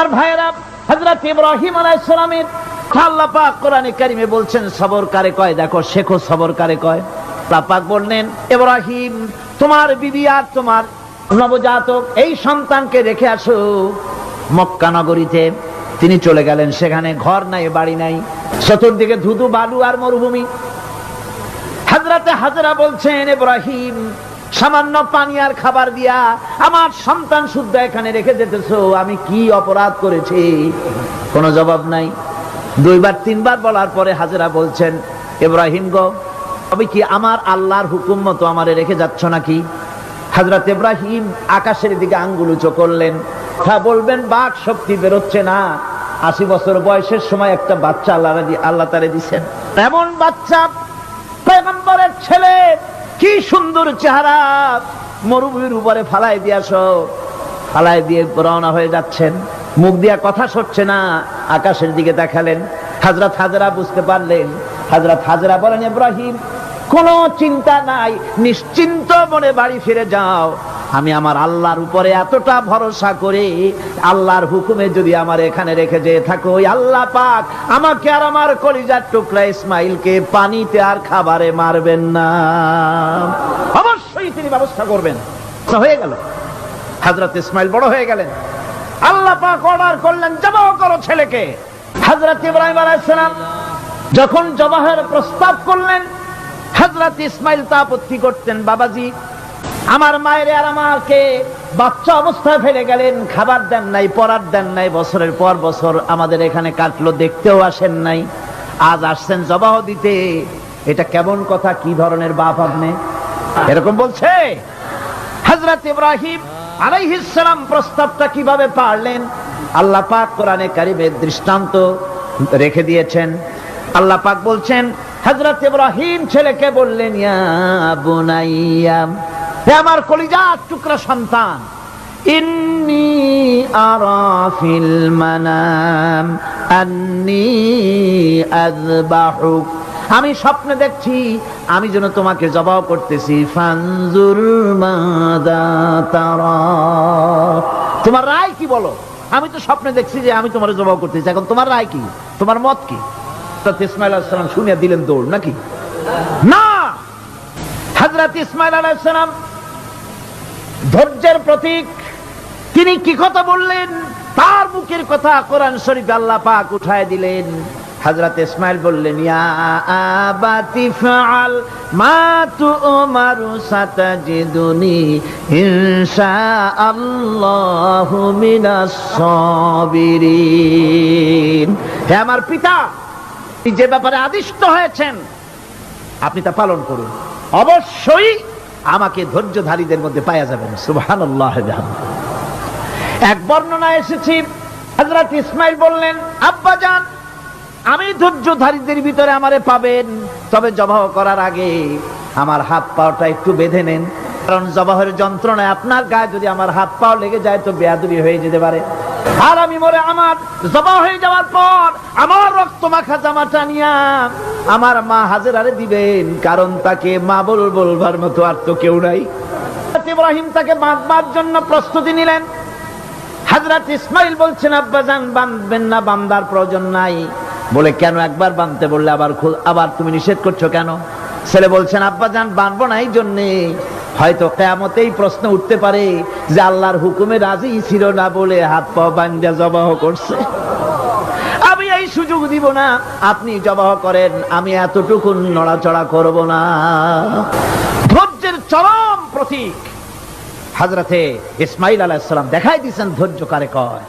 আর ভাইরা, হযরত ইব্রাহিম আলাইহিস সালামের আল্লাহ পাক কোরআনে কারিমে বলছেন সবর কারে কয়, দেখো শেখো সবর কারে কয়। আল্লাহ পাক বললেন, ইব্রাহিম তোমার বিবি আর তোমার নবজাতক এই সন্তানকে রেখে আসো মক্কা নগরীতে। তিনি চলে গেলেন, সেখানে ঘর নাই, বাড়ি নাই, চতুর্দিকে ধুধু বালু আর মরুভূমি। হযরতে হাজরা বলছেন, ইব্রাহিম সামান্য পানি আর খাবার দিয়া আমার সন্তান শুদ্ধ এখানে রেখে যেতেছো, আমি কি অপরাধ করেছি? কোনো জবাব নাই। দুইবার তিনবার বলার পরে হাজরা বলছেন, ইব্রাহিম গো, আমি কি আমার আল্লাহর হুকুম মতো আমারে রেখে যাচ্ছ নাকি? হযরত ইব্রাহিম আকাশের দিকে আঙ্গুল উঁচু করলেন। হ্যাঁ বলবেন, বাক শক্তি বেরোচ্ছে না। 80 বছর বয়সের সময় একটা বাচ্চা আল্লাহ তারে দিচ্ছেন। এমন বাচ্চা, পয়গম্বরের ছেলে, কি সুন্দর চেহারা, মরুভূমির উপরে ফালাই দিয়াছ, ফালাই দিয়ে রওনা হয়ে যাচ্ছেন, মুখ দিয়া কথা সরছে না, আকাশের দিকে দেখালেন। হযরত হাজরা বুঝতে পারলেন। হযরত হাজরা বলেন, ইব্রাহিম কোনো চিন্তা নাই, নিশ্চিন্ত মনে বাড়ি ফিরে যাও। আমি আমার আল্লাহর উপরে এতটা ভরসা করে আল্লাহর হুকুমে যদি আমার এখানে রেখে যেয়ে থাকো, ওই আল্লাহ পাক আমাকে আর আমার কলিজার টুকরা ইসমাইলকে পানিতে আর খাবারে মারবেন না, অবশ্যই তিনি ব্যবস্থা করবেন। হয়ে গেল, হযরত ইসমাইল বড় হয়ে গেলেন। আল্লাহ পাক অর্ডার করলেন, জবাহ করো ছেলেকে। হযরত ইব্রাহিম আলাইহিস সালাম যখন জবাহের প্রস্তাব করলেন, হযরত ইসমাইল তা আপত্তি করতেন, বাবাজি আমার মায়ের আর আমাকে বাচ্চা অবস্থায় ফেলে গেলেন, খাবার দেন নাই, পরার দেন নাই, বছরের পর বছর আমাদের এখানে কাটলো, দেখতেও আসেন নাই, আজ আসছেন জবাহ দিতে, এটা কেমন কথা? কি ধরনের বাপ আপনি? এরকম বলছে। হযরত ইব্রাহিম আলাইহিস সালাম প্রস্তাবটা কিভাবে পারলেন? আল্লাহ পাক কোরআনে কারিমে দৃষ্টান্ত রেখে দিয়েছেন। আল্লাহ পাক বলছেন, হযরত ইব্রাহিম ছেলেকে বললেন, ইয়া বুনাইয়া, হে আমার কলিজার টুকরা সন্তান, ইন্নী আরা ফিল মানাম আন্নী আযবাহুক, আমি স্বপ্নে দেখছি আমি যেন তোমাকে জবাহ করতেছি, ফানজুর মাযা তারা, তোমার রায় কি বলো? আমি তো স্বপ্নে দেখছি যে আমি তোমার জবাহ করতেছি, এখন তোমার রায় কি, তোমার মত কি? হযরত ইসমাঈল আলাইহিস সালাম শুনিয়া দিলেন দৌড়, নাকি না? হযরত ইসমাঈল আলাইহিস সালাম ধৈর্যের প্রতীক, তিনি কি কথা বললেন? তার মুখের কথা কোরআন শরীফে আল্লাহ পাক উঠায় দিলেন। হযরত ইসমাঈল বললেন, ইয়া আবাতি ফাআল মা তু'মারু সাতাজিদুনি ইনশাআল্লাহু মিনাস সাবিরিন, হে আমার পিতা, যে ব্যাপারে আদিষ্ট হয়েছেন আপনি তা পালন করুন, অবশ্যই আমাকে ধৈর্যধারীদের মধ্যে পাওয়া যাবেন। সুবহানাল্লাহ। এক বর্ণনায় এসেছে, হযরত ইসমাঈল বললেন, আব্বাজান আমি ধৈর্যধারীদের ভিতরে আমারে পাবেন, তবে জবাহ করার আগে আমার হাত পাওটা একটু বেঁধে নেন, কারণ জবাহের যন্ত্রণায় আপনার গায়ে যদি আমার হাত পাও লেগে যায় তো বেয়াদবি হয়ে যেতে পারে। আর আমি মরে আমার জবাহ হয়ে যাওয়ার পর আমার রক্ত মাখা জামাটা নিয়া আমার মা হাজেরারে দিবেন, কারণ তাকে মা বলবার মতো আর তো কেউ নাই। ইব্রাহিম তাকে বাঁধবার জন্য প্রস্তুতি নিলেন। হযরত ইসমাঈল বলছেন, আব্বাজান বাঁধবেন না, বান্দার প্রয়োজন নাই। বলে, কেন? একবার বাঁধতে বললে আবার তুমি নিষেধ করছো কেন? ছেলে বলছেন, আব্বাজান বাঁধবো না এই জন্যে, হয়তো কিয়ামতেই প্রশ্ন উঠতে পারে যে আল্লাহর হুকুমে রাজি ছিল না বলে হাত পা বাঁধা জবাহ করছে, আমি এই সুযোগ দিব না, আপনি জবাহ করেন, আমি এতটুকু নড়াচড়া করব না। ধৈর্যের চরম প্রতীক হযরতে ইসমাঈল আলাইহিস সালাম দেখাই দিয়েছেন ধৈর্য কারে কয়।